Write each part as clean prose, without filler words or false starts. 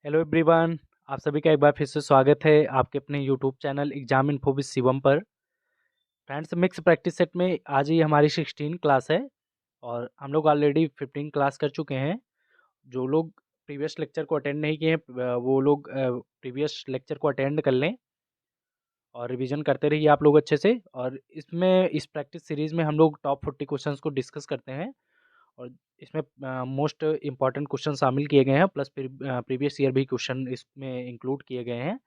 Hello everyone. आप सभी का एक बार फिर से स्वागत है आपके अपने YouTube channel exam info with Shivam पर। फ्रेंड्स, मिक्स प्रैक्टिस सेट में आज ही हमारी 16 क्लास है और हम लोग ऑलरेडी 15 क्लास कर चुके हैं। जो लोग प्रीवियस लेक्चर को अटेंड नहीं किए हैं वो लोग प्रीवियस लेक्चर को अटेंड कर लें और रिवीजन करते रहिए आप लोग अच्छे से। और इसमें इस प्रैक्टिस सीरीज़ में हम लोग टॉप 40 क्वेश्चंस को डिस्कस करते हैं और इसमें मोस्ट इम्पॉर्टेंट क्वेश्चन शामिल किए गए हैं, प्लस फिर प्रीवियस ईयर भी क्वेश्चन इसमें इंक्लूड किए गए हैं।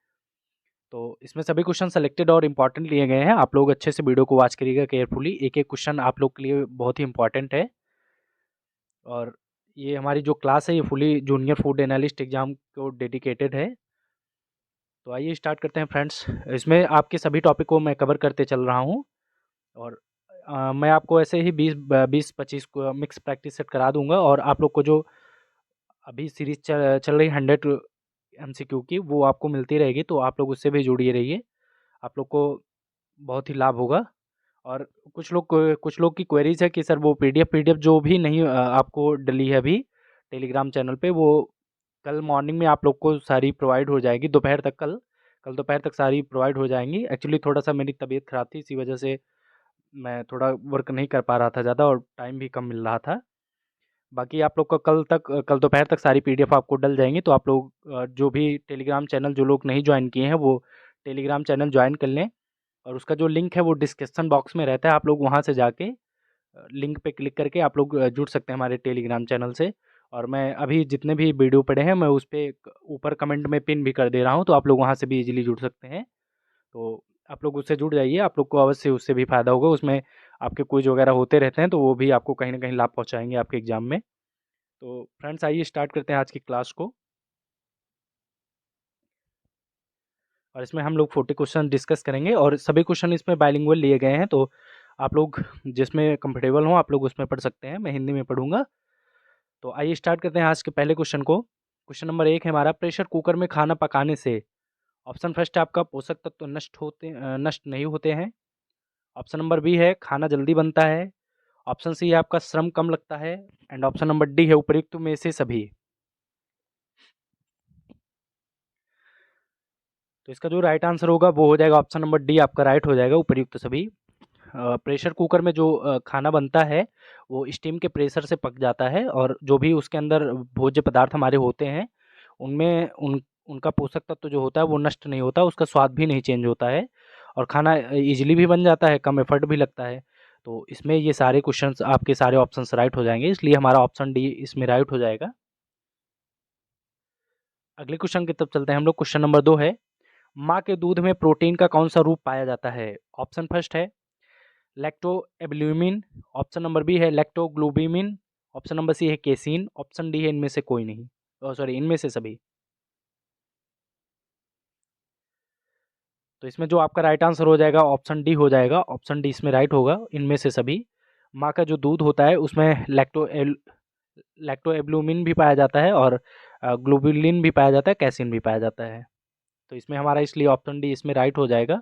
तो इसमें सभी क्वेश्चन सेलेक्टेड और इम्पॉर्टेंट लिए गए हैं। आप लोग अच्छे से वीडियो को वॉच करिएगा केयरफुली। एक एक क्वेश्चन आप लोग के लिए बहुत ही इंपॉर्टेंट है। और ये हमारी जो क्लास है ये fully junior food analyst exam को डेडिकेटेड है। तो आइए स्टार्ट करते हैं फ्रेंड्स। इसमें आपके सभी टॉपिक को मैं कवर करते चल रहा हूँ और मैं आपको ऐसे ही 20-25 को मिक्स प्रैक्टिस सेट करा दूंगा। और आप लोग को जो अभी सीरीज चल रही 100 MCQ की वो आपको मिलती रहेगी, तो आप लोग उससे भी जुड़िए रहिए। आप लोग को बहुत ही लाभ होगा। और कुछ लोग की क्वेरीज है कि सर वो पीडीएफ जो भी नहीं आपको डली है अभी टेलीग्राम चैनल पे, वो कल मॉर्निंग में आप लोग को सारी प्रोवाइड हो जाएगी। दोपहर तक कल दोपहर तक सारी प्रोवाइड हो जाएंगी। एक्चुअली थोड़ा सा मेरी तबीयत ख़राब थी, इसी वजह से मैं थोड़ा वर्क नहीं कर पा रहा था ज़्यादा और टाइम भी कम मिल रहा था। बाकी आप लोग का कल दोपहर तक सारी पीडीएफ आपको डल जाएंगी। तो आप लोग जो भी टेलीग्राम चैनल जो लोग नहीं ज्वाइन किए हैं वो टेलीग्राम चैनल ज्वाइन कर लें। और उसका जो लिंक है वो डिस्क्रिप्शन बॉक्स में रहता है। आप लोग वहाँ से जाके लिंक पे क्लिक करके आप लोग जुड़ सकते हैं हमारे टेलीग्राम चैनल से। और मैं अभी जितने भी वीडियो पड़े हैं मैं उस पे ऊपर कमेंट में पिन भी कर दे रहा हूँ, तो आप लोग वहाँ से भी इजीली जुड़ सकते हैं। तो आप लोग उससे जुड़ जाइए, आप लोग को अवश्य उससे भी फ़ायदा होगा। उसमें आपके क्विज वगैरह होते रहते हैं, तो वो भी आपको कहीं ना कहीं लाभ पहुँचाएंगे आपके एग्जाम में। तो फ्रेंड्स, आइए स्टार्ट करते हैं आज की क्लास को। और इसमें हम लोग 40 क्वेश्चन डिस्कस करेंगे और सभी क्वेश्चन इसमें बाइलिंगुअल लिए गए हैं। तो आप लोग जिसमें कंफर्टेबल हो आप लोग उसमें पढ़ सकते हैं, मैं हिंदी में पढ़ूंगा। तो आइए स्टार्ट करते हैं आज के पहले क्वेश्चन को। क्वेश्चन नंबर 1 है हमारा, प्रेशर कुकर में खाना पकाने से ऑप्शन फर्स्ट है आपका पोषक तत्व नष्ट नहीं होते हैं। ऑप्शन नंबर बी है खाना जल्दी बनता है। ऑप्शन सी है आपका श्रम कम लगता है। एंड ऑप्शन नंबर डी है उपयुक्त में से सभी। तो इसका जो राइट आंसर होगा वो हो जाएगा ऑप्शन नंबर डी, आपका राइट हो जाएगा, उपयुक्त सभी। प्रेशर कुकर में जो खाना बनता है वो स्टीम के प्रेशर से पक जाता है और जो भी उसके अंदर भोज्य पदार्थ हमारे होते हैं उनमें उनका पोषक तत्व जो होता है वो नष्ट नहीं होता, उसका स्वाद भी नहीं चेंज होता है और खाना इजीली भी बन जाता है, कम एफर्ट भी लगता है। तो इसमें ये सारे क्वेश्चंस आपके सारे ऑप्शंस राइट हो जाएंगे, इसलिए हमारा ऑप्शन डी इसमें राइट हो जाएगा। अगले क्वेश्चन की तरफ चलते हैं हम लोग। क्वेश्चन नंबर 2 है, माँ के दूध में प्रोटीन का कौन सा रूप पाया जाता है। ऑप्शन फर्स्ट है लैक्टोएब्ल्यूमिन। ऑप्शन नंबर बी है लैक्टोग्लूबिमिन। ऑप्शन नंबर सी है केसीन। ऑप्शन डी है इनमें से कोई नहीं, सॉरी इनमें से सभी। तो इसमें जो आपका राइट आंसर हो जाएगा ऑप्शन डी हो जाएगा। ऑप्शन डी इसमें राइट होगा, इनमें से सभी। माँ का जो दूध होता है उसमें लैक्टोएब्ल्यूमिन भी पाया जाता है और ग्लोबुलिन भी पाया जाता है, कैसीन भी पाया जाता है। तो इसमें हमारा इसलिए ऑप्शन डी इसमें राइट हो जाएगा।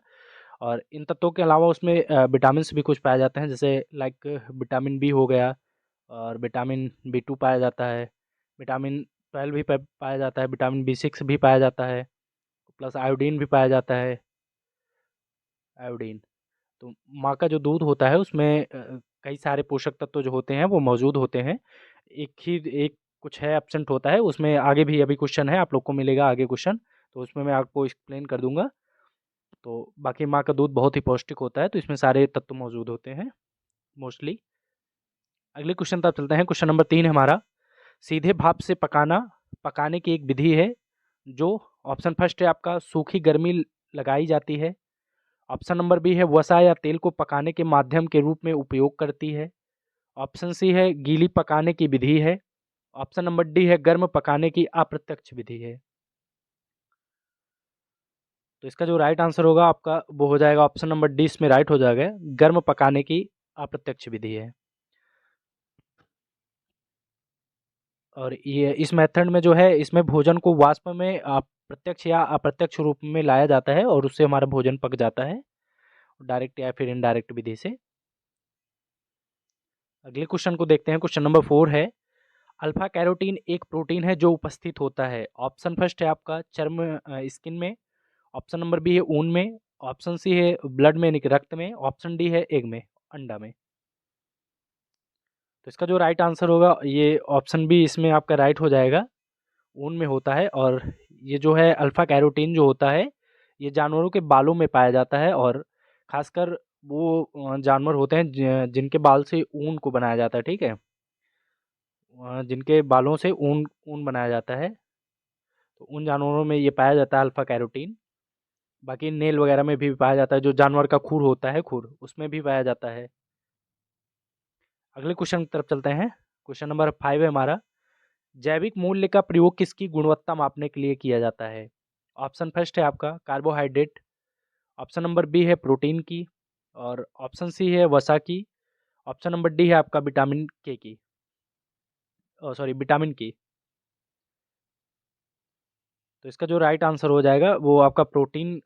और इन तत्वों के अलावा उसमें विटामिन भी कुछ पाए जाते हैं, जैसे लाइक विटामिन बी हो गया और विटामिन बी 2 पाया जाता है। विटामिन 12 भी पाया जाता है, विटामिन बी 6 भी पाया जाता है, प्लस आयोडीन भी पाया जाता है। आयोडीन। तो माँ का जो दूध होता है उसमें कई सारे पोषक तत्व जो होते हैं वो मौजूद होते हैं। एक कुछ है एब्सेंट होता है उसमें। आगे भी अभी क्वेश्चन है, आप लोग को मिलेगा आगे क्वेश्चन, तो उसमें मैं आपको एक्सप्लेन कर दूंगा। तो बाकी माँ का दूध बहुत ही पौष्टिक होता है, तो इसमें सारे तत्व मौजूद होते हैं मोस्टली। अगले क्वेश्चन तरफ चलते हैं। क्वेश्चन नंबर 3 है हमारा, सीधे भाप से पकाने की एक विधि है जो, ऑप्शन फर्स्ट है आपका सूखी गर्मी लगाई जाती है। ऑप्शन नंबर बी है वसा या तेल को पकाने के माध्यम के रूप में उपयोग करती है। ऑप्शन सी है गीली पकाने की विधि है। ऑप्शन नंबर डी है गर्म पकाने की अप्रत्यक्ष विधि है। तो इसका जो राइट आंसर होगा आपका वो हो जाएगा ऑप्शन नंबर डी, इसमें राइट हो जाएगा, गर्म पकाने की अप्रत्यक्ष विधि है। और ये इस मेथड में जो है इसमें भोजन को वाष्प में प्रत्यक्ष या अप्रत्यक्ष रूप में लाया जाता है और उससे हमारा भोजन पक जाता है, डायरेक्ट या फिर इनडायरेक्ट विधि से। अगले क्वेश्चन को देखते हैं। क्वेश्चन नंबर 4 है, अल्फा कैरोटीन एक प्रोटीन है जो उपस्थित होता है। ऑप्शन फर्स्ट है आपका चर्म स्किन में, ऑप्शन नंबर बी है ऊन में, ऑप्शन सी है ब्लड में यानी कि रक्त में, ऑप्शन डी है एग में, अंडा में। तो इसका जो राइट आंसर होगा ये ऑप्शन बी इसमें आपका राइट हो जाएगा, ऊन में होता है। और ये जो है अल्फा कैरोटीन जो होता है ये जानवरों के बालों में पाया जाता है, और खासकर वो जानवर होते हैं जिनके बाल से ऊन को बनाया जाता है, ठीक है। जिनके बालों से ऊन ऊन बनाया जाता है, तो उन जानवरों में ये पाया जाता है अल्फा कैरोटीन। बाकी नेल वगैरह में भी पाया जाता है, जो जानवर का खुर होता है, खुर उसमें भी पाया जाता है। अगले क्वेश्चन की तरफ चलते हैं। क्वेश्चन नंबर 5 है हमारा, जैविक मूल्य का प्रयोग किसकी गुणवत्ता मापने के लिए किया जाता है? ऑप्शन फर्स्ट है आपका कार्बोहाइड्रेट, ऑप्शन नंबर बी है प्रोटीन की, और ऑप्शन सी है वसा की, ऑप्शन नंबर डी है आपका विटामिन के की, सॉरी विटामिन की। तो इसका जो राइट आंसर हो जाएगा वो आपका प्रोटीन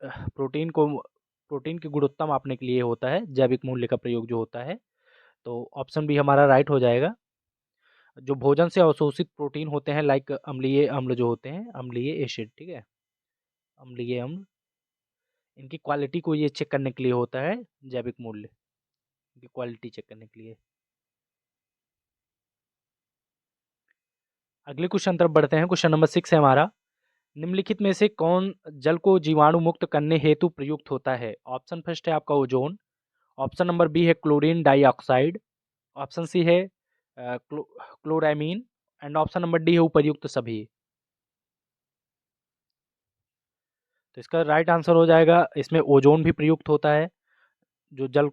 की गुणवत्ता मापने के लिए होता है जैविक मूल्य का प्रयोग जो होता है। तो ऑप्शन बी हमारा राइट हो जाएगा। जो भोजन से अवशोषित प्रोटीन होते हैं लाइक अम्लीय अम्ल जो होते हैं, अम्लीय एसिड, ठीक है, अम्लीय अम्ल, इनकी क्वालिटी को ये चेक करने के लिए होता है जैविक मूल्य, इनकी क्वालिटी चेक करने के लिए। अगले क्वेश्चन तरफ बढ़ते हैं। क्वेश्चन नंबर 6 है हमारा, निम्नलिखित में से कौन जल को जीवाणु मुक्त करने हेतु प्रयुक्त होता है? ऑप्शन फर्स्ट है आपका ओजोन, ऑप्शन नंबर बी है क्लोरीन डाइऑक्साइड, ऑप्शन सी है chloramine, and option number D है उपर्युक्त सभी। तो इसका राइट आंसर हो जाएगा, इसमें ओजोन भी प्रयुक्त होता है जो जल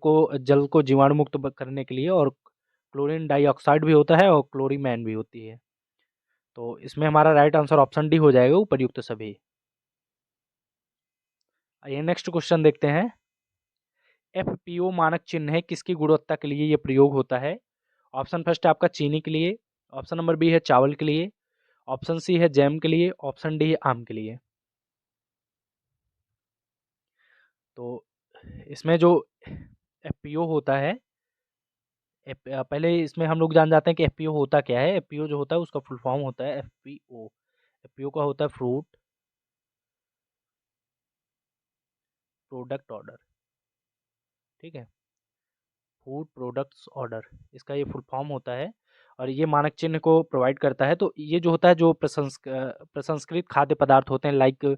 को जीवाणु मुक्त करने के लिए, और क्लोरीन डाइऑक्साइड भी होता है और क्लोरीमैन भी होती है। तो इसमें हमारा राइट आंसर ऑप्शन डी हो जाएगा, उपर्युक्त सभी। आइए नेक्स्ट क्वेश्चन देखते हैं। एफपीओ मानक चिन्ह है किसकी गुणवत्ता के लिए ये प्रयोग होता है? ऑप्शन फर्स्ट है आपका चीनी के लिए, ऑप्शन नंबर बी है चावल के लिए, ऑप्शन सी है जैम के लिए, ऑप्शन डी है आम के लिए। तो इसमें जो एफपीओ होता है, पहले इसमें हम लोग जान जाते हैं कि एफपीओ होता क्या है। एफपीओ जो होता है उसका फुल फॉर्म होता है एफपीओ। एफपीओ का होता है फ्रूट प्रोडक्ट ऑर्डर, ठीक है, फूड प्रोडक्ट्स ऑर्डर, इसका ये फुल फॉर्म होता है। और ये मानक चिन्ह को प्रोवाइड करता है। तो ये जो होता है जो प्रसंस्कृत खाद्य पदार्थ होते हैं लाइक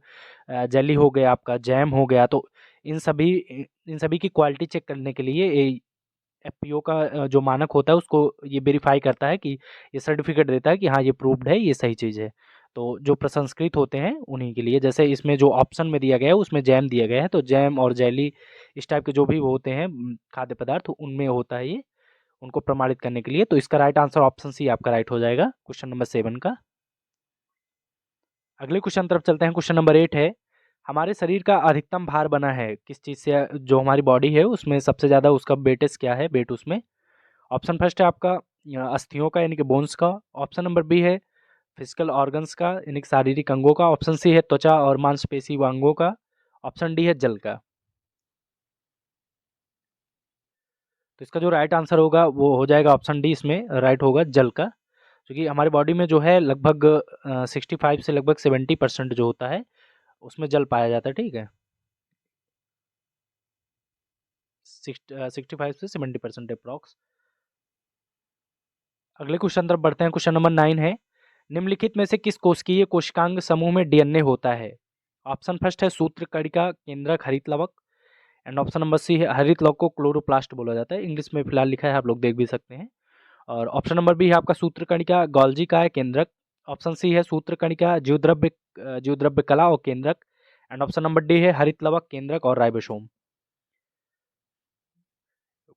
जेली हो गया, आपका जैम हो गया, तो इन सभी की क्वालिटी चेक करने के लिए एफपीओ का जो मानक होता है उसको ये वेरीफाई करता है कि ये सर्टिफिकेट देता है कि हाँ ये प्रूव्ड है, ये सही चीज़ है। तो जो प्रसंस्कृत होते हैं उन्हीं के लिए, जैसे इसमें जो ऑप्शन में दिया गया है उसमें जैम दिया गया है, तो जैम और जेली इस टाइप के जो भी वो होते हैं खाद्य पदार्थ, उनमें होता है ये, उनको प्रमाणित करने के लिए। तो इसका राइट आंसर ऑप्शन सी आपका राइट हो जाएगा क्वेश्चन नंबर 7 का। अगले क्वेश्चन तरफ चलते हैं। क्वेश्चन नंबर 8 है, हमारे शरीर का अधिकतम भार बना है किस चीज़ से? जो हमारी बॉडी है उसमें सबसे ज़्यादा उसका वेटेज क्या है, वेट उसमें? ऑप्शन फर्स्ट है आपका अस्थियों का यानी कि बोन्स का, ऑप्शन नंबर बी है फिजिकल ऑर्गन्स का यानी कि शारीरिक अंगों का, ऑप्शन सी है त्वचा और मांसपेशी व अंगों का, ऑप्शन डी है जल का। तो इसका जो राइट आंसर होगा वो हो जाएगा ऑप्शन डी, इसमें राइट होगा जल का, क्योंकि हमारी बॉडी में जो है लगभग 65 से लगभग 70% जो होता है उसमें जल पाया जाता है, ठीक है, 65 से 70% अप्रॉक्स। अगले क्वेश्चन तरफ बढ़ते हैं। क्वेश्चन नंबर 9 है, निम्नलिखित में से किस कोशिकीय कोशिकांग समूह में डीएनए होता है? ऑप्शन फर्स्ट है सूत्रकणिका केंद्रक हरित लवक, एंड ऑप्शन नंबर सी है हरित लवक को क्लोरोप्लास्ट बोला जाता है, इंग्लिश में फिलहाल लिखा है, आप लोग देख भी सकते हैं। और ऑप्शन नंबर बी है आपका सूत्रकणिका गोल्जी का है केंद्रक, ऑप्शन सी है सूत्रकणिका जीवद्रव्य कला और केंद्रक, एंड ऑप्शन नंबर डी है हरित लवक केंद्रक और राइबोसोम।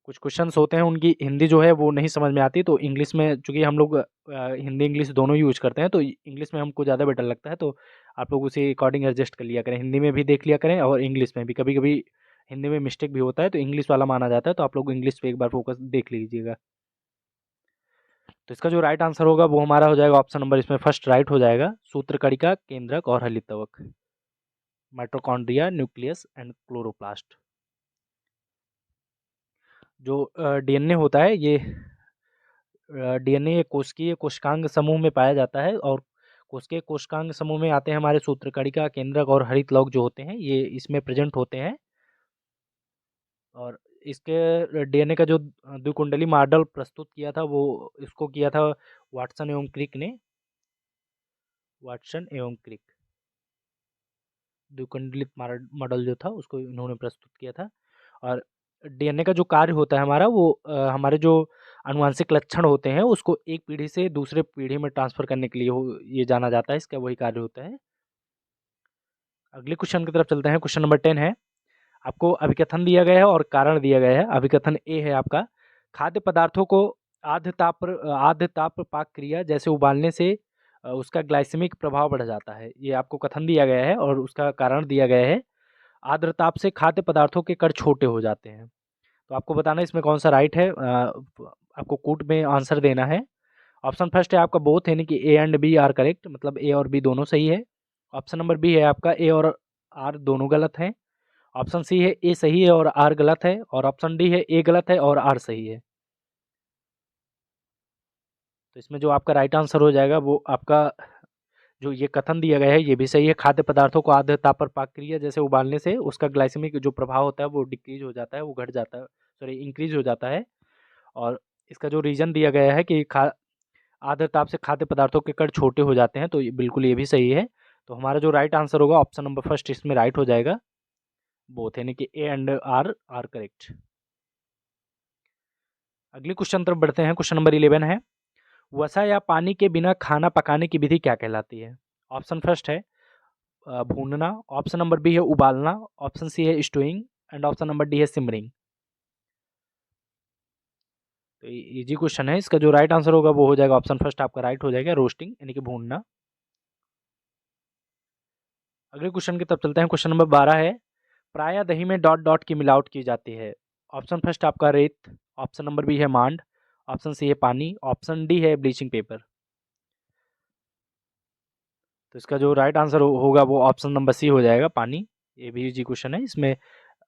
कुछ क्वेश्चन्स होते हैं उनकी हिंदी जो है वो नहीं समझ में आती, तो इंग्लिश में चूंकि हम लोग हिंदी इंग्लिश दोनों यूज करते हैं, तो इंग्लिश में हमको ज़्यादा बेटर लगता है, तो आप लोग उसी अकॉर्डिंग एडजस्ट कर लिया करें, हिंदी में भी देख लिया करें और इंग्लिश में भी। कभी कभी हिंदी में मिस्टेक भी होता है तो इंग्लिश वाला माना जाता है, तो आप लोग इंग्लिश पे एक बार फोकस देख लीजिएगा। तो इसका जो राइट आंसर होगा वो हमारा हो जाएगा ऑप्शन नंबर इसमें फर्स्ट राइट हो जाएगा, सूत्रकणिका केंद्रक और हलितवक, माइटोकॉन्ड्रिया न्यूक्लियस एंड क्लोरोप्लास्ट। जो डीएनए होता है ये डीएनए एक कोशिकीय कोशिकांग समूह में पाया जाता है और कोशिकीय कोशिकांग समूह में आते हैं हमारे सूत्रकणिका, केंद्रक और हरित लौक जो होते हैं, ये इसमें प्रेजेंट होते हैं। और इसके डीएनए का जो द्विकुंडली मॉडल प्रस्तुत किया था वो इसको किया था वाटसन एवं क्रिक ने। वाटसन एवं क्रिक द्विकुंडलित मॉडल जो था उसको इन्होंने प्रस्तुत किया था। और डीएनए का जो कार्य होता है हमारा वो हमारे जो आनुवांशिक लक्षण होते हैं उसको एक पीढ़ी से दूसरे पीढ़ी में ट्रांसफर करने के लिए ये जाना जाता है, इसका वही कार्य होता है। अगले क्वेश्चन की तरफ चलते हैं। क्वेश्चन नंबर 10 है। आपको अभिकथन दिया गया है और कारण दिया गया है। अभिकथन ए है आपका, खाद्य पदार्थों को आद्य ताप पाक क्रिया जैसे उबालने से उसका ग्लाइसेमिक प्रभाव बढ़ जाता है। ये आपको कथन दिया गया है और उसका कारण दिया गया है। आर्द्र ताप से खाद्य पदार्थों के कण छोटे हो जाते हैं। तो आपको बताना है इसमें कौन सा राइट है। आपको कूट में आंसर देना है। ऑप्शन फर्स्ट है आपका बोथ, यानी कि A and B are correct, मतलब ए और बी दोनों सही है। ऑप्शन नंबर बी है आपका ए और आर दोनों गलत हैं। ऑप्शन सी है ए सही है और आर गलत है। और ऑप्शन डी है ए गलत है और आर सही है। तो इसमें जो आपका राइट आंसर हो जाएगा वो आपका जो ये कथन दिया गया है ये भी सही है। खाद्य पदार्थों को आद्य ताप पर पाक क्रिया जैसे उबालने से उसका ग्लाइसेमिक जो प्रभाव होता है वो डिक्रीज हो जाता है, वो घट जाता है, सॉरी इंक्रीज हो जाता है। और इसका जो रीजन दिया गया है कि आद्य ताप से खाद्य पदार्थों के कण छोटे हो जाते हैं, तो बिल्कुल ये भी सही है। तो हमारा जो राइट आंसर होगा ऑप्शन नंबर फर्स्ट इसमें राइट हो जाएगा, बोथ, यानी कि A and R are correct. अगले क्वेश्चन तरफ बढ़ते हैं। क्वेश्चन नंबर 11 है, वसा या पानी के बिना खाना पकाने की विधि क्या कहलाती है। ऑप्शन फर्स्ट है भूनना, ऑप्शन नंबर बी है उबालना, ऑप्शन सी है स्टोइंग एंड ऑप्शन नंबर डी है सिमरिंग। तो इजी क्वेश्चन है, इसका जो राइट आंसर होगा वो हो जाएगा ऑप्शन फर्स्ट आपका राइट हो जाएगा, रोस्टिंग यानी कि भूनना। अगले क्वेश्चन की तरफ चलते हैं। क्वेश्चन नंबर 12 है, प्राय दही में डॉट डॉट की मिलावट की जाती है। ऑप्शन फर्स्ट आपका रेत, ऑप्शन नंबर बी है मांड, ऑप्शन सी है पानी, ऑप्शन डी है ब्लीचिंग पेपर। तो इसका जो राइट आंसर होगा वो ऑप्शन नंबर सी हो जाएगा, पानी। ये भी इजी क्वेश्चन है, इसमें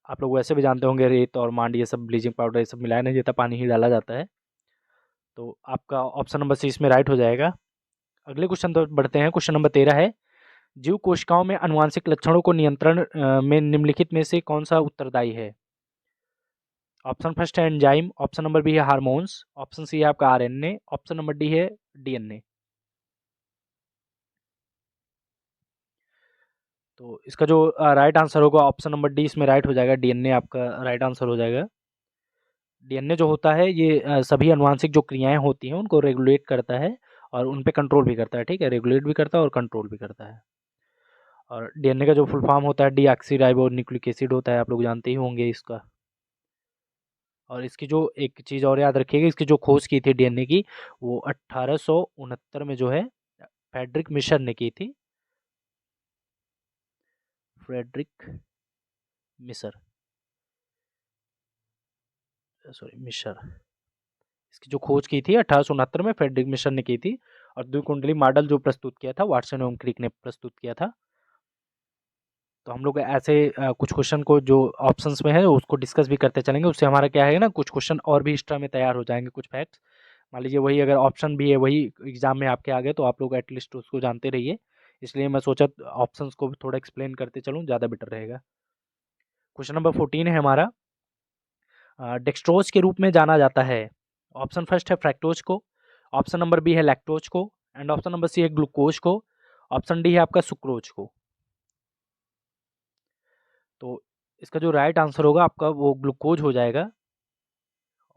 आप लोग वैसे भी जानते होंगे रेत और मांड ये सब ब्लीचिंग पाउडर ये सब मिलाया नहीं जाता, पानी ही डाला जाता है। तो आपका ऑप्शन नंबर सी इसमें राइट हो जाएगा। अगले क्वेश्चन तो बढ़ते हैं। क्वेश्चन नंबर 13 है, जीव कोशिकाओं में आनुवांशिक लक्षणों को नियंत्रण में निम्नलिखित में से कौन सा उत्तरदायी है। ऑप्शन फर्स्ट है एंजाइम, ऑप्शन नंबर बी है हार्मोन्स, ऑप्शन सी है आपका आरएनए, ऑप्शन नंबर डी है डीएनए। तो इसका जो राइट आंसर होगा ऑप्शन नंबर डी इसमें राइट हो जाएगा, डीएनए आपका राइट आंसर हो जाएगा। डीएनए जो होता है ये सभी आनुवांशिक जो क्रियाएं होती हैं उनको रेगुलेट करता है और उन पे कंट्रोल भी करता है, ठीक है, रेगुलेट भी करता है और कंट्रोल भी करता है। और डीएनए का जो फुल फॉर्म होता है डीऑक्सीराइबो न्यूक्लिक एसिड होता है, आप लोग जानते ही होंगे इसका। और इसकी जो एक चीज़ और याद रखिएगा, इसकी जो खोज की थी डीएनए की वो 1869 में जो है फ्रेडरिक मिशर ने की थी। फ्रेडरिक मिशर, सॉरी मिशर, इसकी जो खोज की थी 1869 में फ्रेडरिक मिशर ने की थी। और द्विकुंडली मॉडल जो प्रस्तुत किया था वाटसन एवं क्रिक ने प्रस्तुत किया था। तो हम लोग ऐसे कुछ क्वेश्चन को जो ऑप्शंस में है उसको डिस्कस भी करते चलेंगे, उससे हमारा क्या है ना कुछ क्वेश्चन और भी एक्स्ट्रा में तैयार हो जाएंगे, कुछ फैक्ट्स। मान लीजिए वही अगर ऑप्शन भी है वही एग्जाम में आपके आ गए तो आप लोग एटलीस्ट उसको जानते रहिए, इसलिए मैं सोचा ऑप्शंस को भी थोड़ा एक्सप्लेन करते चलूँ, ज़्यादा बेटर रहेगा। क्वेश्चन नंबर 14 है हमारा, डेक्सट्रोज के रूप में जाना जाता है। ऑप्शन फर्स्ट है फ्रैक्टोज को, ऑप्शन नंबर बी है लैक्टोज को एंड ऑप्शन नंबर सी है ग्लूकोज को, ऑप्शन डी है आपका सुक्रोज को। तो इसका जो राइट आंसर होगा आपका वो ग्लूकोज हो जाएगा,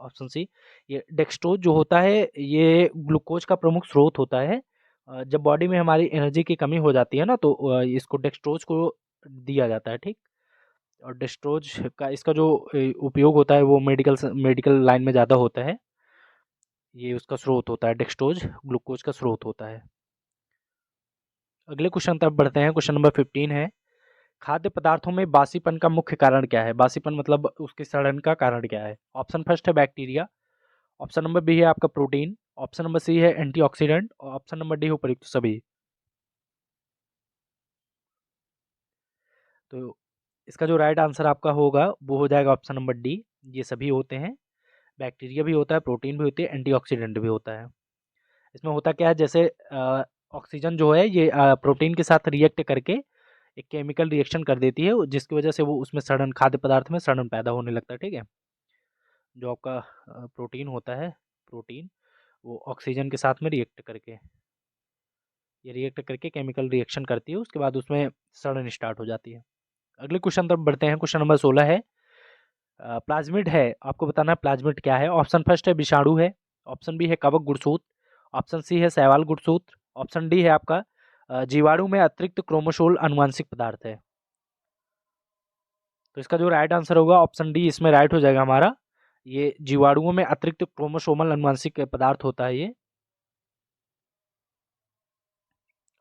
ऑप्शन सी। ये डेक्सट्रोज जो होता है ये ग्लूकोज का प्रमुख स्रोत होता है। जब बॉडी में हमारी एनर्जी की कमी हो जाती है ना तो इसको डेक्सट्रोज को दिया जाता है, ठीक। और डेक्सट्रोज का इसका जो उपयोग होता है वो मेडिकल लाइन में ज़्यादा होता है। ये उसका स्रोत होता है, डेक्सट्रोज ग्लूकोज का स्रोत होता है। अगले क्वेश्चन तरफ बढ़ते हैं। क्वेश्चन नंबर 15 है, खाद्य पदार्थों में बासीपन का मुख्य कारण क्या है। बासीपन मतलब उसके सड़न का कारण क्या है। ऑप्शन फर्स्ट है बैक्टीरिया, ऑप्शन नंबर बी है आपका प्रोटीन, ऑप्शन नंबर सी है एंटीऑक्सीडेंट और ऑप्शन नंबर डी है उपयुक्त सभी। तो इसका जो राइट आंसर आपका होगा वो हो जाएगा ऑप्शन नंबर डी, ये सभी होते हैं। बैक्टीरिया भी होता है, प्रोटीन भी होती है, एंटीऑक्सीडेंट भी होता है। इसमें होता क्या है, जैसे ऑक्सीजन जो है ये प्रोटीन के साथ रिएक्ट करके एक केमिकल रिएक्शन कर देती है, जिसकी वजह से वो उसमें सड़न, खाद्य पदार्थ में सड़न पैदा होने लगता है। ठीक है, जो आपका प्रोटीन होता है, प्रोटीन वो ऑक्सीजन के साथ में रिएक्ट करके, ये रिएक्ट करके केमिकल रिएक्शन करती है, उसके बाद उसमें सड़न स्टार्ट हो जाती है। अगले क्वेश्चन तरफ बढ़ते हैं। क्वेश्चन नंबर 16 है, प्लाज्मिड है, आपको बताना है प्लाज्मिड क्या है। ऑप्शन फर्स्ट है विषाणु है, ऑप्शन बी है कवक गुणसूत्र, ऑप्शन सी है शैवाल गुणसूत्र, ऑप्शन डी है आपका जीवाणु में अतिरिक्त क्रोमोसोल अनुवांशिक पदार्थ है। तो इसका जो राइट आंसर होगा ऑप्शन डी इसमें राइट हो जाएगा हमारा। ये जीवाणुओं में अतिरिक्त क्रोमोसोमल अनुवांशिक पदार्थ होता है ये,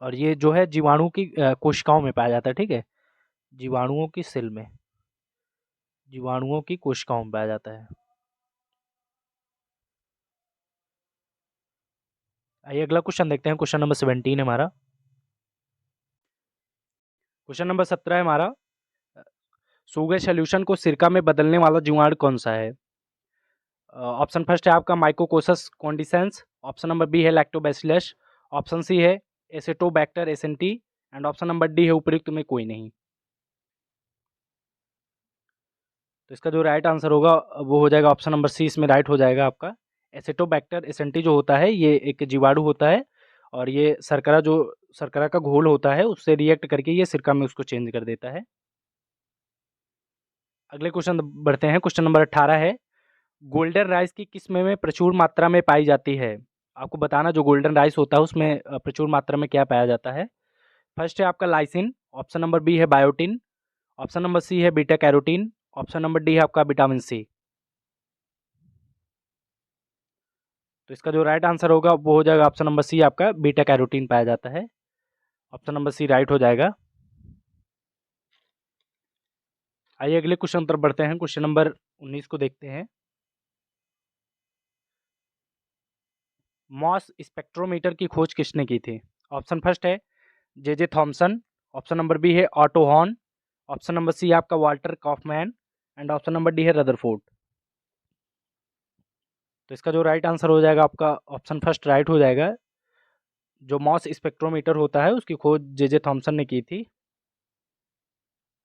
और ये जो है जीवाणु की कोशिकाओं में पाया जाता है। ठीक है, जीवाणुओं की सेल में, जीवाणुओं की कोशिकाओं में पाया जाता है। आइए अगला क्वेश्चन देखते हैं। क्वेश्चन नंबर 17 है हमारा। क्वेश्चन नंबर 17 है हमारा, शुगर सॉल्यूशन को सिरका में बदलने वाला जीवाणु कौन सा है। ऑप्शन फर्स्ट है आपका माइकोकोसस कॉन्डिसेंस, ऑप्शन नंबर बी है लैक्टोबैसिलस, ऑप्शन सी है Acetobacter aceti, and option number D है उपयुक्त में कोई नहीं। तो इसका जो राइट आंसर होगा वो हो जाएगा ऑप्शन नंबर सी, इसमें राइट हो जाएगा आपका। एसिटोबैक्टर एसेंटी जो होता है ये एक जीवाणु होता है, और ये शर्करा, जो शर्करा का घोल होता है उससे रिएक्ट करके ये सिरका में उसको चेंज कर देता है। अगले क्वेश्चन बढ़ते हैं। क्वेश्चन नंबर 18 है, गोल्डन राइस की किस्म में प्रचुर मात्रा में पाई जाती है। आपको बताना जो गोल्डन राइस होता है उसमें प्रचुर मात्रा में क्या पाया जाता है। फर्स्ट है आपका लाइसिन, ऑप्शन नंबर बी है बायोटिन, ऑप्शन नंबर सी है beta carotene, option number D है आपका विटामिन सी। तो इसका जो राइट आंसर होगा वो हो जाएगा ऑप्शन नंबर सी, आपका बीटा कैरोटीन पाया जाता है। ऑप्शन नंबर सी राइट हो जाएगा। आइए अगले क्वेश्चन तरफ बढ़ते हैं। क्वेश्चन नंबर 19 को देखते हैं। मॉस स्पेक्ट्रोमीटर की खोज किसने की थी। ऑप्शन फर्स्ट है J Thomson, option number B है Otto Hahn, option number C आपका Walter Kaufmann, and option number D है रदरफोर्ड। तो इसका जो राइट आंसर हो जाएगा आपका ऑप्शन फर्स्ट राइट हो जाएगा। जो मॉस स्पेक्ट्रोमीटर होता है उसकी खोज जे थॉमसन ने की थी।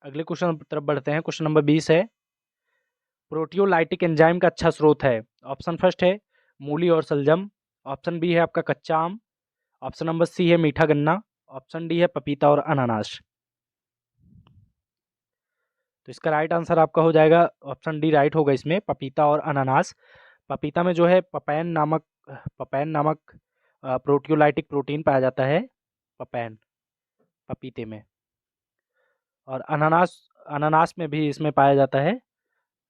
अगले क्वेश्चन तरफ बढ़ते हैं। क्वेश्चन नंबर 20 है, प्रोटियोलाइटिक एंजाइम का अच्छा स्रोत है। ऑप्शन फर्स्ट है मूली और सलजम, ऑप्शन बी है आपका कच्चा आम, ऑप्शन नंबर सी है मीठा गन्ना, ऑप्शन डी है पपीता और अनानास। तो इसका राइट आंसर आपका हो जाएगा ऑप्शन डी राइट होगा इसमें, पपीता और अनानास। पपीता में जो है पपैन नामक प्रोटियोलाइटिक प्रोटीन पाया जाता है, पपैन, पपीते में। और अनानास, अनानास में भी इसमें पाया जाता है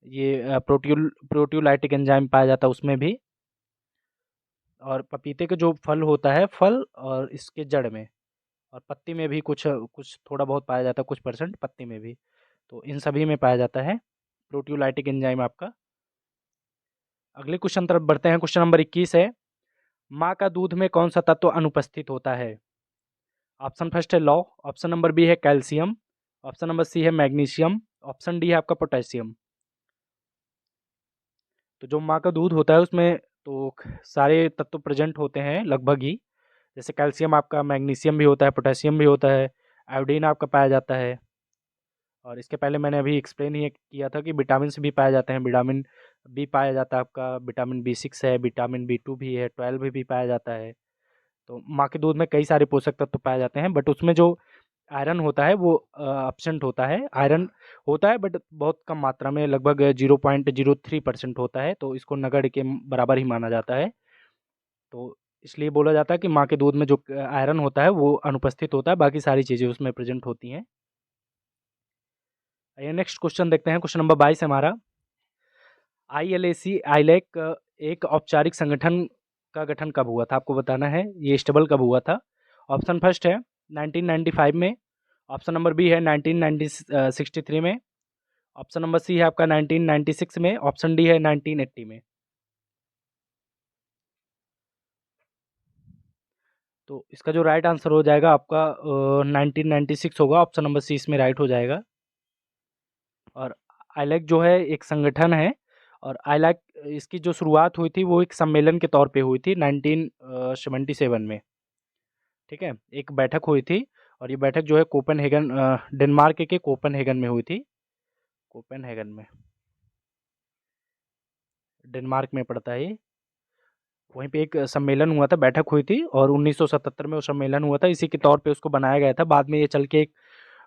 ये प्रोटियोलाइटिक एंजाइम पाया जाता है उसमें भी। और पपीते के जो फल होता है, फल और इसके जड़ में और पत्ती में भी कुछ कुछ थोड़ा बहुत पाया जाता है, कुछ परसेंट पत्ती में भी। तो इन सभी में पाया जाता है प्रोटियोलाइटिक एंजाइम आपका। अगले क्वेश्चन तरफ बढ़ते हैं। क्वेश्चन नंबर 21 है, माँ का दूध में कौन सा तत्व अनुपस्थित होता है। ऑप्शन फर्स्ट है लौ, ऑप्शन नंबर बी है कैल्शियम, ऑप्शन नंबर सी है मैग्नीशियम, ऑप्शन डी है आपका पोटेशियम। तो जो माँ का दूध होता है उसमें तो सारे तत्व प्रेजेंट होते हैं लगभग ही, जैसे कैल्शियम आपका, मैग्नीशियम भी होता है, पोटेशियम भी होता है, आयोडीन आपका पाया जाता है। और इसके पहले मैंने अभी एक्सप्लेन ही किया था कि विटामिन भी पाए जाते हैं। विटामिन बी पाया जाता है आपका, विटामिन B6 है, विटामिन B2 भी है, 12 भी पाया जाता है। तो माँ के दूध में कई सारे पोषक तत्व पाए जाते हैं, बट उसमें जो आयरन होता है वो एब्सेंट होता है। आयरन होता है बट बहुत कम मात्रा में, लगभग 0.03% होता है, तो इसको नगण्य के बराबर ही माना जाता है। तो इसलिए बोला जाता है कि माँ के दूध में जो आयरन होता है वो अनुपस्थित होता है, बाकी सारी चीज़ें उसमें प्रेजेंट होती हैं। आइए नेक्स्ट क्वेश्चन देखते हैं। क्वेश्चन नंबर 22 है हमारा, आईएलएसी एक औपचारिक संगठन का गठन कब हुआ था, आपको बताना है ये स्टेबल कब हुआ था। ऑप्शन फर्स्ट है 1995 में, ऑप्शन नंबर बी है 1963 में, ऑप्शन नंबर सी है आपका 1996 में, ऑप्शन डी है 1980 में। तो इसका जो राइट आंसर हो जाएगा आपका 1996 होगा, ऑप्शन नंबर सी इसमें राइट हो जाएगा। और आईलैक जो है एक संगठन है, और आईलैक इसकी जो शुरुआत हुई थी वो एक सम्मेलन के तौर पे हुई थी 1977 में, ठीक है? एक बैठक हुई थी और ये बैठक जो है कोपेनहेगन डेनमार्क के कोपेनहेगन में हुई थी। कोपेनहेगन में, डेनमार्क में पड़ता है ये। वहीं पे एक सम्मेलन हुआ था, बैठक हुई थी और 1977 में वो सम्मेलन हुआ था, इसी के तौर पे उसको बनाया गया था। बाद में ये चल के एक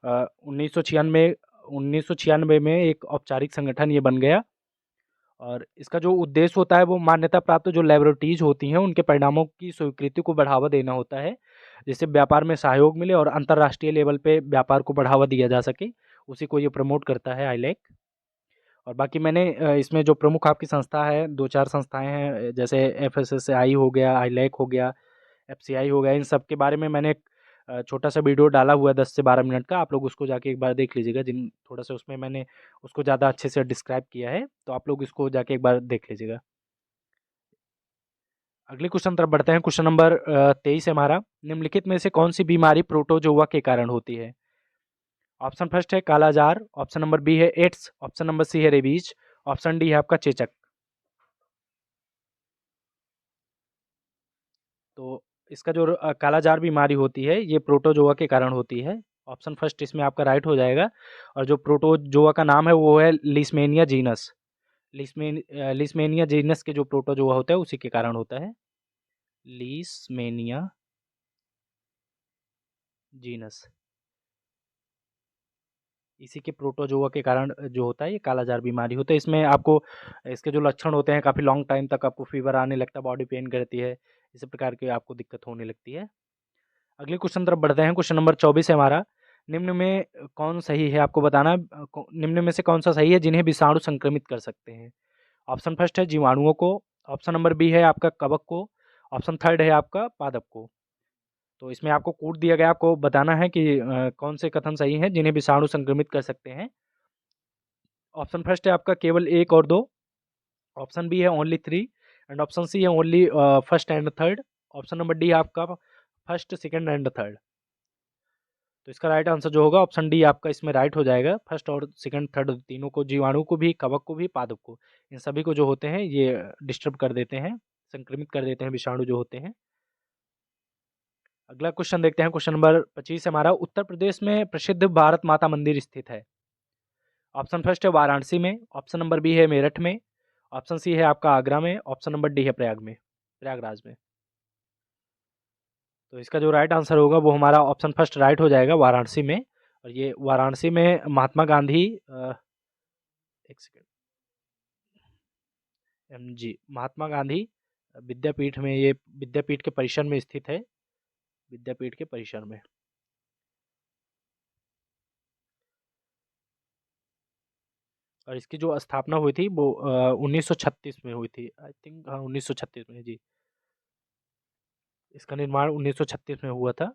1996 में एक औपचारिक संगठन ये बन गया और इसका जो उद्देश्य होता है वो मान्यता प्राप्त जो लैबोरेटरीज होती हैं उनके परिणामों की स्वीकृति को बढ़ावा देना होता है, जिससे व्यापार में सहयोग मिले और अंतर्राष्ट्रीय लेवल पे व्यापार को बढ़ावा दिया जा सके, उसी को ये प्रमोट करता है आईलैक। और बाकी मैंने इसमें जो प्रमुख आपकी संस्था है, 2-4 संस्थाएँ हैं, जैसे एफएसएसएआई हो गया, आईलैक हो गया, एफसीआई हो गया, इन सब के बारे में मैंने एक छोटा-सा वीडियो डाला हुआ है 10 से 12 मिनट का, आप लोग उसको जाके एक बार देख लीजिएगा। जिन थोड़ा-सा उसमें मैंने उसको ज़्यादा अच्छे से डिस्क्राइब किया है, तो आप लोग इसको जाके एक बार देख लीजिएगा। अगले क्वेश्चन तरफ बढ़ते हैं। क्वेश्चन नंबर 23 है हमारा, निम्नलिखित में से कौन-सी बीमारी प्रोटोजोआ के कारण होती है? ऑप्शन फर्स्ट है कालाजार, ऑप्शन नंबर बी है एड्स, ऑप्शन नंबर सी है रेबीज, ऑप्शन डी है आपका चेचक। तो इसका जो कालाजार बीमारी होती है ये प्रोटोजोआ के कारण होती है। ऑप्शन फर्स्ट इसमें आपका राइट हो जाएगा और जो प्रोटोजोआ का नाम है वो है लिस्मेनिया जीनस। लिस्मेनिया जीनस के जो प्रोटोजोआ होता है उसी के कारण होता है, लिस्मेनिया जीनस। इसी के प्रोटोजोआ के कारण जो होता है ये कालाजार बीमारी होता है। इसमें आपको इसके जो लक्षण होते हैं, काफ़ी लॉन्ग टाइम तक आपको फीवर आने लगता है, बॉडी पेन करती है, इसी प्रकार की आपको दिक्कत होने लगती है। अगले क्वेश्चन तरफ बढ़ते हैं। क्वेश्चन नंबर 24 है हमारा, निम्न में कौन सही है आपको बताना है, निम्न में से कौन सा सही है जिन्हें विषाणु संक्रमित कर सकते हैं? ऑप्शन फर्स्ट है जीवाणुओं को, ऑप्शन नंबर बी है आपका कवक को, ऑप्शन थर्ड है आपका पादप को। तो इसमें आपको कोड दिया गया, आपको बताना है कि कौन से कथन सही हैं जिन्हें विषाणु संक्रमित कर सकते हैं। ऑप्शन फर्स्ट है आपका केवल 1 और 2, ऑप्शन बी है ओनली 3 एंड ऑप्शन सी है only first and third, option number D आपका फर्स्ट, सेकंड एंड थर्ड। तो इसका राइट आंसर जो होगा ऑप्शन डी आपका इसमें राइट हो जाएगा। फर्स्ट और सेकंड थर्ड तीनों को, जीवाणु को भी, कवक को भी, पादप को, इन सभी को जो होते हैं ये डिस्टर्ब कर देते हैं, संक्रमित कर देते हैं विषाणु जो होते हैं। अगला क्वेश्चन देखते हैं। क्वेश्चन नंबर 25 हमारा, उत्तर प्रदेश में प्रसिद्ध भारत माता मंदिर स्थित है? ऑप्शन फर्स्ट है वाराणसी में, ऑप्शन नंबर बी है मेरठ में, ऑप्शन सी है आपका आगरा में, ऑप्शन नंबर डी है प्रयागराज में। तो इसका जो राइट आंसर होगा वो हमारा ऑप्शन फर्स्ट राइट हो जाएगा, वाराणसी में। और ये वाराणसी में महात्मा गांधी एक सेकेंड जी, महात्मा गांधी विद्यापीठ में, ये विद्यापीठ के परिसर में स्थित है, विद्यापीठ के परिसर में। और इसकी जो स्थापना हुई थी वो 1936 में हुई थी, आई थिंक, हाँ 1936 में जी। इसका निर्माण 1936 में हुआ था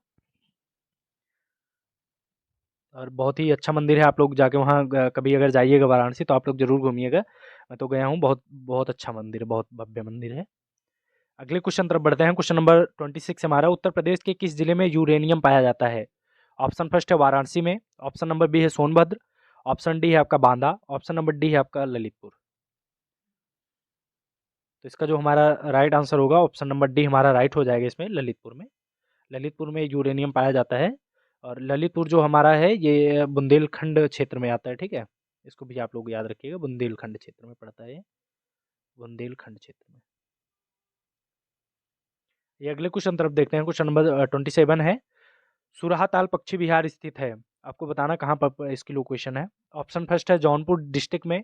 और बहुत ही अच्छा मंदिर है। आप लोग जाके वहाँ कभी अगर जाइएगा वाराणसी तो आप लोग ज़रूर घूमिएगा। मैं तो गया हूँ, बहुत बहुत अच्छा मंदिर है, बहुत भव्य मंदिर है। अगले क्वेश्चन तरफ बढ़ते हैं। क्वेश्चन नंबर 26 हमारा, उत्तर प्रदेश के किस जिले में यूरेनियम पाया जाता है? ऑप्शन फर्स्ट है वाराणसी में, ऑप्शन नंबर बी है सोनभद्र, ऑप्शन डी है आपका बांदा, ऑप्शन नंबर डी है आपका ललितपुर। तो इसका जो हमारा राइट आंसर होगा ऑप्शन नंबर डी हमारा राइट हो जाएगा इसमें, ललितपुर में। ललितपुर में यूरेनियम पाया जाता है और ललितपुर जो हमारा है ये बुंदेलखंड क्षेत्र में आता है, ठीक है? इसको भी आप लोग याद रखिएगा, बुंदेलखंड क्षेत्र में पड़ता है ये, बुंदेलखंड क्षेत्र में। ये अगले क्वेश्चन तरफ देखते हैं। क्वेश्चन नंबर 27 है, सुरहाताल पक्षी विहार स्थित है, आपको बताना कहाँ पर इसकी लोकेशन है। ऑप्शन फर्स्ट है जौनपुर डिस्ट्रिक्ट में,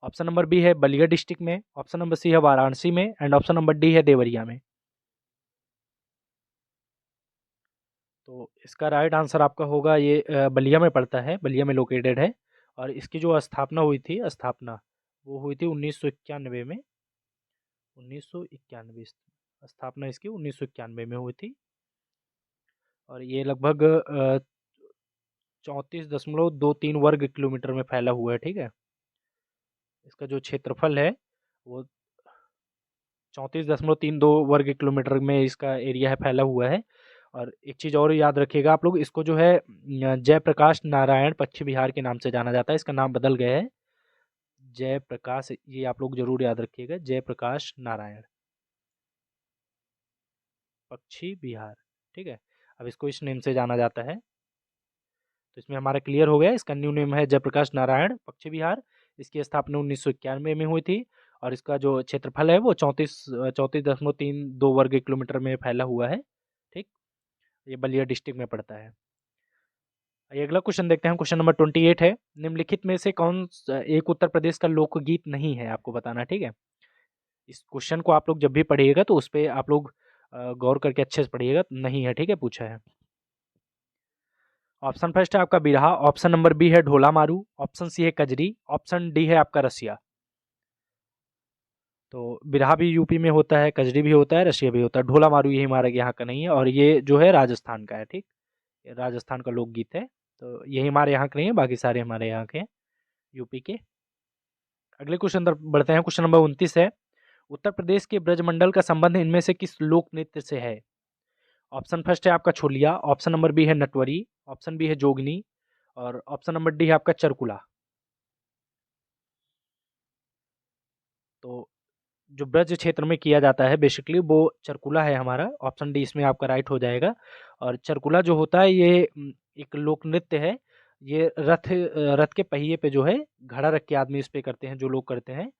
ऑप्शन नंबर बी है बलिया डिस्ट्रिक्ट में, ऑप्शन नंबर सी है वाराणसी में एंड ऑप्शन नंबर डी है देवरिया में। तो इसका राइट आंसर आपका होगा ये बलिया में पड़ता है, बलिया में लोकेटेड है। और इसकी जो स्थापना हुई थी, वो हुई थी 1991 में, 1991 स्थापना इसकी 1991 में हुई थी। और ये लगभग 34.23 वर्ग किलोमीटर में फैला हुआ है, ठीक है? इसका जो क्षेत्रफल है वो 34.32 वर्ग किलोमीटर में इसका एरिया है, फैला हुआ है। और एक चीज़ और याद रखिएगा आप लोग, इसको जो है जयप्रकाश नारायण पक्षी विहार के नाम से जाना जाता है, इसका नाम बदल गया है, जयप्रकाश, ये आप लोग जरूर याद रखिएगा, जयप्रकाश नारायण, पक्षी विहार। ठीक है, अब इसको इस नेम से जाना जाता है। तो इसमें हमारा क्लियर हो गया, इसका न्यू नेम है जयप्रकाश नारायण पक्षी विहार। इसकी स्थापना 1991 में हुई थी और इसका जो क्षेत्रफल है वो 34.32 वर्ग किलोमीटर में फैला हुआ है। ठीक, ये बलिया डिस्ट्रिक्ट में पड़ता है। ये अगला क्वेश्चन देखते हैं, क्वेश्चन नंबर 28 है, निम्नलिखित में से एक उत्तर प्रदेश का लोकगीत नहीं है, आपको बताना है। ठीक है, इस क्वेश्चन को आप लोग जब भी पढ़िएगा तो उस पर आप लोग गौर करके अच्छे से पढ़िएगा, नहीं है। ठीक है, पूछा है। ऑप्शन फर्स्ट है आपका बिरहा, ऑप्शन नंबर बी है ढोला मारू, ऑप्शन सी है कजरी, ऑप्शन डी है आपका रसिया। तो बिरहा भी यूपी में होता है, कजरी भी होता है, रसिया भी होता है। ढोला मारू ये हमारे यहाँ का नहीं है और ये जो है राजस्थान का है। ठीक, ये राजस्थान का लोकगीत है, तो यही हमारे यहाँ के नहीं है, बाकी सारे हमारे यहाँ के हैं, यूपी के। अगले क्वेश्चन तरफ बढ़ते हैं, क्वेश्चन नंबर 29 है, उत्तर प्रदेश के ब्रजमंडल का संबंध इनमें से किस लोक नृत्य से है? ऑप्शन फर्स्ट है आपका छोलिया, ऑप्शन नंबर बी है नटवरी, ऑप्शन बी है जोगनी और ऑप्शन नंबर डी है आपका चरकुला। तो जो ब्रज क्षेत्र में किया जाता है बेसिकली वो चरकुला है हमारा, ऑप्शन डी इसमें आपका राइट हो जाएगा। और चरकुला जो होता है ये एक लोक नृत्य है। ये रथ के पहिए पे जो है घड़ा रख के आदमी इस पे करते हैं, जो लोग करते हैं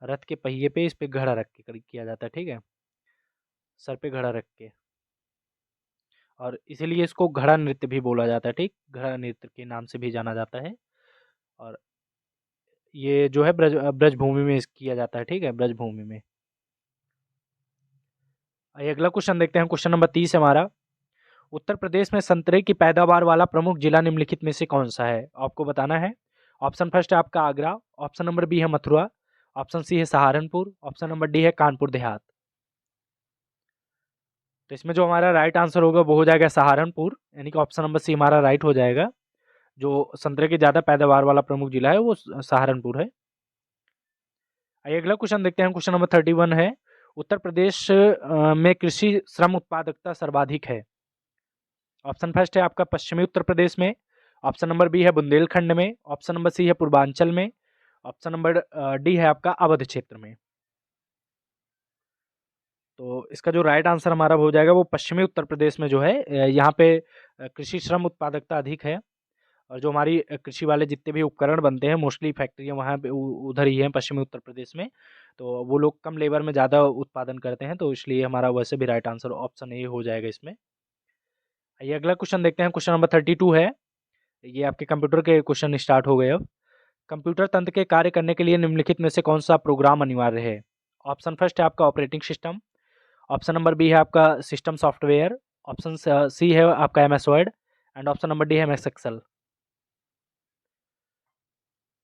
रथ के पहिए पे इस पे घड़ा रख के किया जाता है। ठीक है, सर पे घड़ा रख के, और इसीलिए इसको घड़ा नृत्य भी बोला जाता है। ठीक, घड़ा नृत्य के नाम से भी जाना जाता है। और ये जो है ब्रजभूमि में किया जाता है। ठीक है, ब्रजभूमि में। आइए अगला क्वेश्चन देखते हैं, क्वेश्चन नंबर 30 हमारा, उत्तर प्रदेश में संतरे की पैदावार वाला प्रमुख जिला निम्नलिखित में से कौन सा है? आपको बताना है। ऑप्शन फर्स्ट है आपका आगरा, ऑप्शन नंबर बी है मथुरा, ऑप्शन सी है सहारनपुर, ऑप्शन नंबर डी है कानपुर देहात। तो इसमें जो हमारा राइट आंसर होगा वो हो जाएगा सहारनपुर, यानी कि ऑप्शन नंबर सी हमारा राइट हो जाएगा। जो संतरे की ज़्यादा पैदावार वाला प्रमुख जिला है वो सहारनपुर है। आइए अगला क्वेश्चन देखते हैं, क्वेश्चन नंबर 31 है, उत्तर प्रदेश में कृषि श्रम उत्पादकता सर्वाधिक है। ऑप्शन फर्स्ट है आपका पश्चिमी उत्तर प्रदेश में, ऑप्शन नंबर बी है बुंदेलखंड में, ऑप्शन नंबर सी है पूर्वांचल में, ऑप्शन नंबर डी है आपका अवध क्षेत्र में। तो इसका जो राइट आंसर हमारा हो जाएगा वो पश्चिमी उत्तर प्रदेश में जो है यहाँ पे कृषि श्रम उत्पादकता अधिक है। और जो हमारी कृषि वाले जितने भी उपकरण बनते हैं मोस्टली फैक्ट्रियाँ वहाँ पे उधर ही हैं पश्चिमी उत्तर प्रदेश में। तो वो लोग कम लेबर में ज़्यादा उत्पादन करते हैं, तो इसलिए हमारा वैसे भी राइट आंसर ऑप्शन ए हो जाएगा इसमें। ये अगला क्वेश्चन देखते हैं, क्वेश्चन नंबर 32 है, ये आपके कंप्यूटर के क्वेश्चन स्टार्ट हो गए अब। कंप्यूटर तंत्र के कार्य करने के लिए निम्नलिखित में से कौन सा प्रोग्राम अनिवार्य है? ऑप्शन फर्स्ट है आपका operating system, option number B है आपका सिस्टम सॉफ्टवेयर, ऑप्शन सी है आपका M S Word and option number D है एम एस एक्सेल।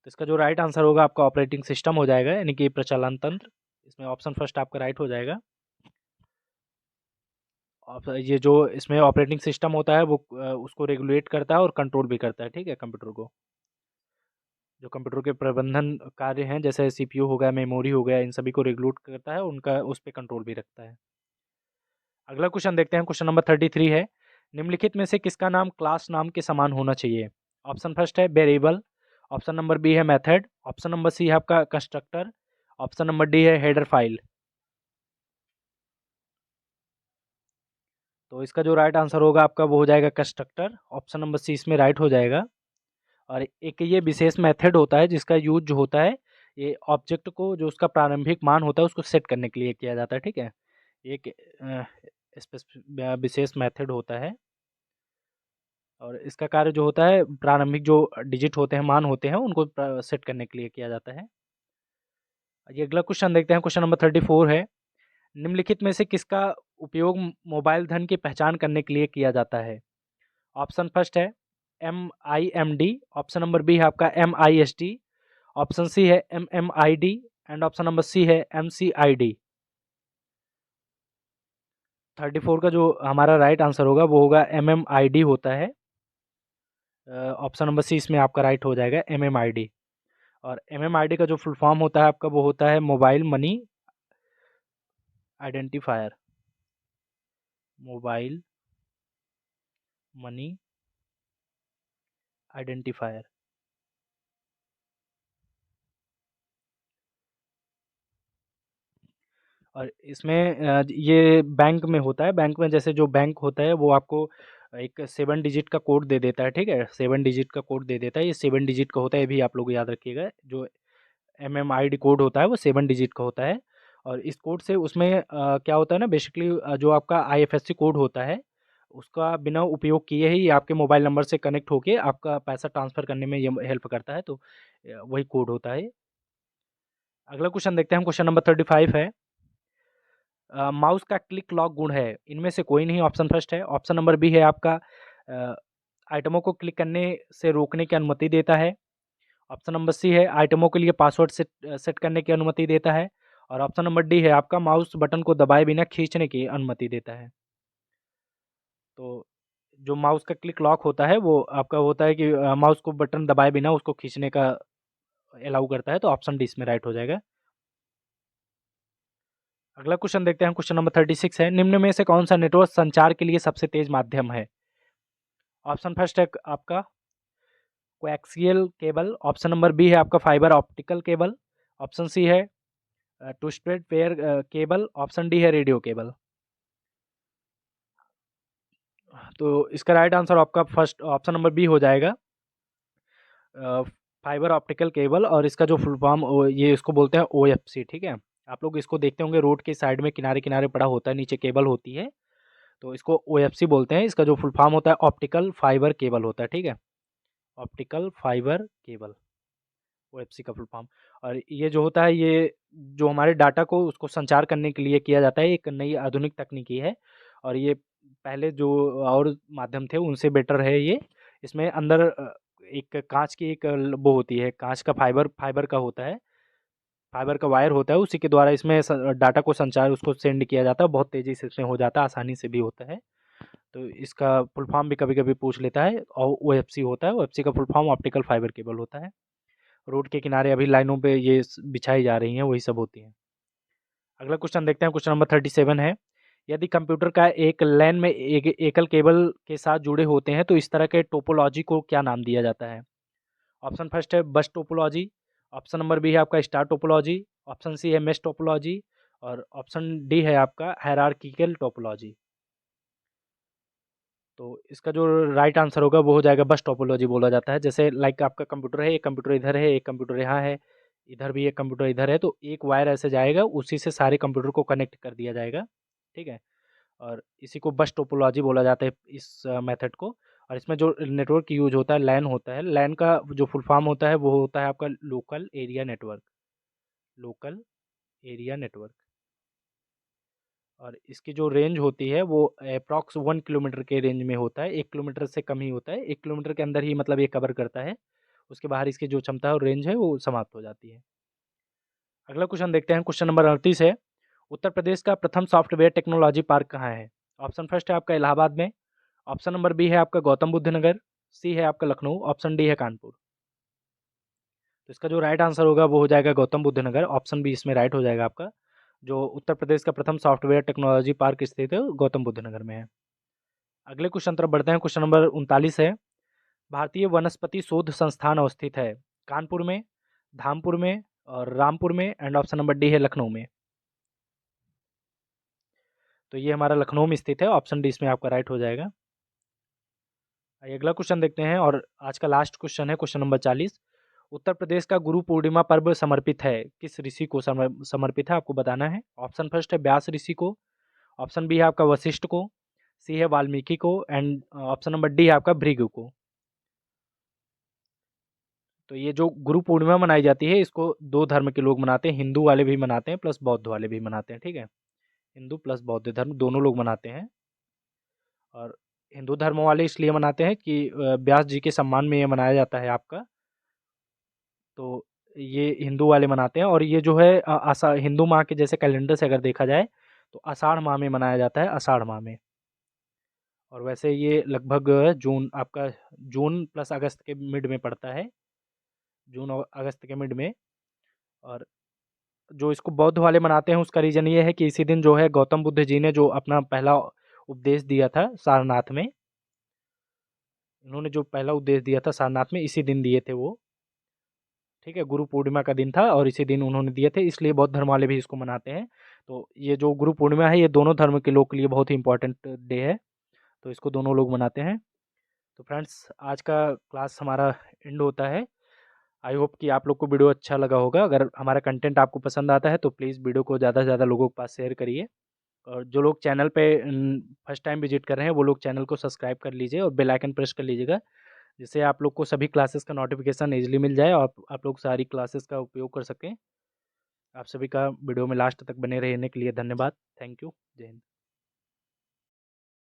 तो इसका जो राइट आंसर होगा आपका ऑपरेटिंग सिस्टम हो जाएगा, यानी कि प्रचालन तंत्र। इसमें ऑप्शन फर्स्ट आपका राइट हो जाएगा। ये जो इसमें ऑपरेटिंग सिस्टम होता है वो उसको रेगुलेट करता है और कंट्रोल भी करता है। ठीक है, कंप्यूटर को, जो कंप्यूटर के प्रबंधन कार्य हैं जैसे सीपीयू हो गया, मेमोरी हो गया, इन सभी को रेगुलेट करता है, उनका उस पर कंट्रोल भी रखता है। अगला क्वेश्चन देखते हैं, क्वेश्चन नंबर 33 है, निम्नलिखित में से किसका नाम क्लास नाम के समान होना चाहिए? ऑप्शन फर्स्ट है वेरिएबल, ऑप्शन नंबर बी है मेथड, ऑप्शन नंबर सी है आपका कंस्ट्रक्टर, ऑप्शन नंबर डी है हेडर फाइल। तो इसका जो राइट आंसर होगा आपका वो हो जाएगा कंस्ट्रक्टर, ऑप्शन नंबर सी इसमें राइट हो जाएगा। और एक ये विशेष मेथड होता है जिसका यूज जो होता है ये ऑब्जेक्ट को जो उसका प्रारंभिक मान होता है उसको सेट करने के लिए किया जाता है। ठीक है, एक विशेष मेथड होता है और इसका कार्य जो होता है प्रारंभिक जो डिजिट होते हैं, मान होते हैं, उनको सेट करने के लिए किया जाता है। ये अगला क्वेश्चन देखते हैं, क्वेश्चन नंबर 34 है, निम्नलिखित में से किसका उपयोग मोबाइल धन की पहचान करने के लिए किया जाता है? ऑप्शन फर्स्ट है MIMD, ऑप्शन नंबर बी है आपका MISD, ऑप्शन सी है MMID and option number C है MCID। 34 का जो हमारा राइट आंसर होगा वो होगा MMID होता है। ऑप्शन नंबर सी इसमें आपका राइट हो जाएगा MMID। और MMID का जो फुल फॉर्म होता है आपका वो होता है mobile money identifier, mobile money identifier. और इसमें ये बैंक में होता है। बैंक में जैसे जो बैंक होता है वो आपको एक 7 डिजिट का कोड दे देता है, ठीक है? 7 डिजिट का कोड दे देता है। ये 7 डिजिट का होता है, ये भी आप लोग याद रखिएगा। जो एमएमआईडी कोड होता है वो 7 डिजिट का होता है। और इस कोड से उसमें क्या होता है ना, बेसिकली जो आपका आईएफएससी कोड होता है उसका बिना उपयोग किए ही आपके मोबाइल नंबर से कनेक्ट होके आपका पैसा ट्रांसफ़र करने में ये हेल्प करता है। तो वही कोड होता है। अगला क्वेश्चन देखते हैं हम, क्वेश्चन नंबर 35 है। माउस का क्लिक लॉक गुण है, इनमें से कोई नहीं। ऑप्शन फर्स्ट है। ऑप्शन नंबर बी है आपका आइटमों को क्लिक करने से रोकने की अनुमति देता है। ऑप्शन नंबर सी है आइटमों के लिए पासवर्ड सेट सेट करने की अनुमति देता है। और ऑप्शन नंबर डी है आपका माउस बटन को दबाए बिना खींचने की अनुमति देता है। तो जो माउस का क्लिक लॉक होता है वो आपका होता है कि माउस को बटन दबाए बिना उसको खींचने का अलाउ करता है। तो ऑप्शन डी इसमें राइट हो जाएगा। अगला क्वेश्चन देखते हैं, क्वेश्चन नंबर 36 है। निम्न में से कौन सा नेटवर्क संचार के लिए सबसे तेज माध्यम है? ऑप्शन फर्स्ट है आपका coaxial cable. Option number B है आपका fibre optical cable. Option C है twisted pair cable. Option D है रेडियो केबल। तो इसका राइट आंसर आपका फर्स्ट ऑप्शन नंबर बी हो जाएगा, फाइबर ऑप्टिकल केबल। और इसका जो फुल फॉर्म ये इसको बोलते हैं ओएफसी, ठीक है? आप लोग इसको देखते होंगे रोड के साइड में किनारे किनारे पड़ा होता है, नीचे केबल होती है, तो इसको ओएफसी बोलते हैं। इसका जो फुल फॉर्म होता है ऑप्टिकल फाइबर केबल होता है, ठीक है? ऑप्टिकल फाइबर केबल, ओएफसी का फुल फॉर्म। और ये जो होता है ये जो हमारे डाटा को उसको संचार करने के लिए किया जाता है, एक नई आधुनिक तकनीकी है। और ये पहले जो और माध्यम थे उनसे बेटर है ये। इसमें अंदर एक कांच की एक वो होती है, कांच का फाइबर फाइबर का होता है, फाइबर का वायर होता है, उसी के द्वारा इसमें डाटा को संचार उसको सेंड किया जाता है। बहुत तेज़ी से इसमें हो जाता है, आसानी से भी होता है। तो इसका फुल फॉर्म भी कभी कभी पूछ लेता है, और ओएफसी होता है। ओएफसी का full form optical fibre cable होता है। रोड के किनारे अभी लाइनों पे ये बिछाई जा रही हैं, वही सब होती हैं। अगला क्वेश्चन देखते हैं, क्वेश्चन नंबर 37 है। यदि कंप्यूटर का एक लैन में एक एकल केबल के साथ जुड़े होते हैं तो इस तरह के टोपोलॉजी को क्या नाम दिया जाता है? ऑप्शन फर्स्ट है बस टोपोलॉजी। ऑप्शन नंबर बी है आपका स्टार टोपोलॉजी। ऑप्शन सी है मेश टोपोलॉजी। और ऑप्शन डी है आपका हायरार्किकल टोपोलॉजी। तो इसका जो राइट आंसर होगा वो हो जाएगा बस टोपोलॉजी बोला जाता है। जैसे लाइक आपका कंप्यूटर है, एक कंप्यूटर इधर है, एक कंप्यूटर यहाँ है, इधर भी एक कंप्यूटर इधर है, तो एक वायर ऐसे जाएगा, उसी से सारे कंप्यूटर को कनेक्ट कर दिया जाएगा, ठीक है? और इसी को बस टोपोलॉजी बोला जाता है, इस मेथड को। और इसमें जो नेटवर्क यूज होता है लैन होता है, लैन का जो फुल फॉर्म होता है वो होता है आपका local area network, local area network. और इसकी जो रेंज होती है वो अप्रॉक्स 1 किलोमीटर के रेंज में होता है, 1 किलोमीटर से कम ही होता है, 1 किलोमीटर के अंदर ही मतलब ये कवर करता है। उसके बाहर इसकी जो क्षमता और रेंज है वो समाप्त हो जाती है। अगला क्वेश्चन देखते हैं, क्वेश्चन नंबर 38 है। उत्तर प्रदेश का प्रथम सॉफ्टवेयर टेक्नोलॉजी पार्क कहाँ है? ऑप्शन फर्स्ट है आपका इलाहाबाद में। ऑप्शन नंबर बी है आपका गौतम बुद्ध नगर। सी है आपका लखनऊ। ऑप्शन डी है कानपुर। तो इसका जो राइट आंसर होगा वो हो जाएगा गौतम बुद्ध नगर। ऑप्शन बी इसमें राइट हो जाएगा आपका। जो उत्तर प्रदेश का प्रथम सॉफ्टवेयर टेक्नोलॉजी पार्क स्थित है वो गौतम बुद्ध नगर में है। अगले क्वेश्चन तरफ बढ़ते हैं, क्वेश्चन नंबर 39 है। भारतीय वनस्पति शोध संस्थान अवस्थित है कानपुर में, धामपुर में और रामपुर में। एंड ऑप्शन नंबर डी है लखनऊ में। तो ये हमारा लखनऊ में स्थित है, ऑप्शन डी इसमें आपका राइट हो जाएगा। आइए अगला क्वेश्चन देखते हैं, और आज का लास्ट क्वेश्चन है क्वेश्चन नंबर 40। उत्तर प्रदेश का गुरु पूर्णिमा पर्व समर्पित है किस ऋषि को समर्पित है, आपको बताना है। ऑप्शन फर्स्ट है व्यास ऋषि को। ऑप्शन बी है आपका वशिष्ठ को। सी है वाल्मीकि को। एंड ऑप्शन नंबर डी है आपका भृगु को। तो ये जो गुरु पूर्णिमा मनाई जाती है इसको दो धर्म के लोग मनाते हैं, हिंदू वाले भी मनाते हैं प्लस बौद्ध वाले भी मनाते हैं, ठीक है? हिंदू प्लस बौद्ध धर्म दोनों लोग मनाते हैं। और हिंदू धर्म वाले इसलिए मनाते हैं कि व्यास जी के सम्मान में ये मनाया जाता है आपका। तो ये हिंदू वाले मनाते हैं। और ये जो है आषाढ़ हिंदू माह के जैसे कैलेंडर से अगर देखा जाए तो आषाढ़ माह में मनाया जाता है, आषाढ़ माह में। और वैसे ये लगभग जून आपका जून प्लस अगस्त के मिड में पड़ता है, जून और अगस्त के मिड में। और जो इसको बौद्ध वाले मनाते हैं उसका रीज़न ये है कि इसी दिन जो है गौतम बुद्ध जी ने जो अपना पहला उपदेश दिया था सारनाथ में, इन्होंने जो पहला उपदेश दिया था सारनाथ में इसी दिन दिए थे वो, ठीक है? गुरु पूर्णिमा का दिन था और इसी दिन उन्होंने दिए थे, इसलिए बौद्ध धर्म वाले भी इसको मनाते हैं। तो ये जो गुरु पूर्णिमा है, ये दोनों धर्म के लोग के लिए बहुत ही इम्पोर्टेंट डे है, तो इसको दोनों लोग मनाते हैं। तो फ्रेंड्स, आज का क्लास हमारा एंड होता है। आई होप कि आप लोग को वीडियो अच्छा लगा होगा। अगर हमारा कंटेंट आपको पसंद आता है तो प्लीज़ वीडियो को ज़्यादा से ज़्यादा लोगों के पास शेयर करिए। और जो लोग चैनल पे फर्स्ट टाइम विजिट कर रहे हैं, वो लोग चैनल को सब्सक्राइब कर लीजिए और बेल आइकन प्रेस कर लीजिएगा, जिससे आप लोग को सभी क्लासेस का नोटिफिकेशन ईजिली मिल जाए और आप लोग सारी क्लासेस का उपयोग कर सकें। आप सभी का वीडियो में लास्ट तक बने रहने के लिए धन्यवाद। Thank you. जय हिंद।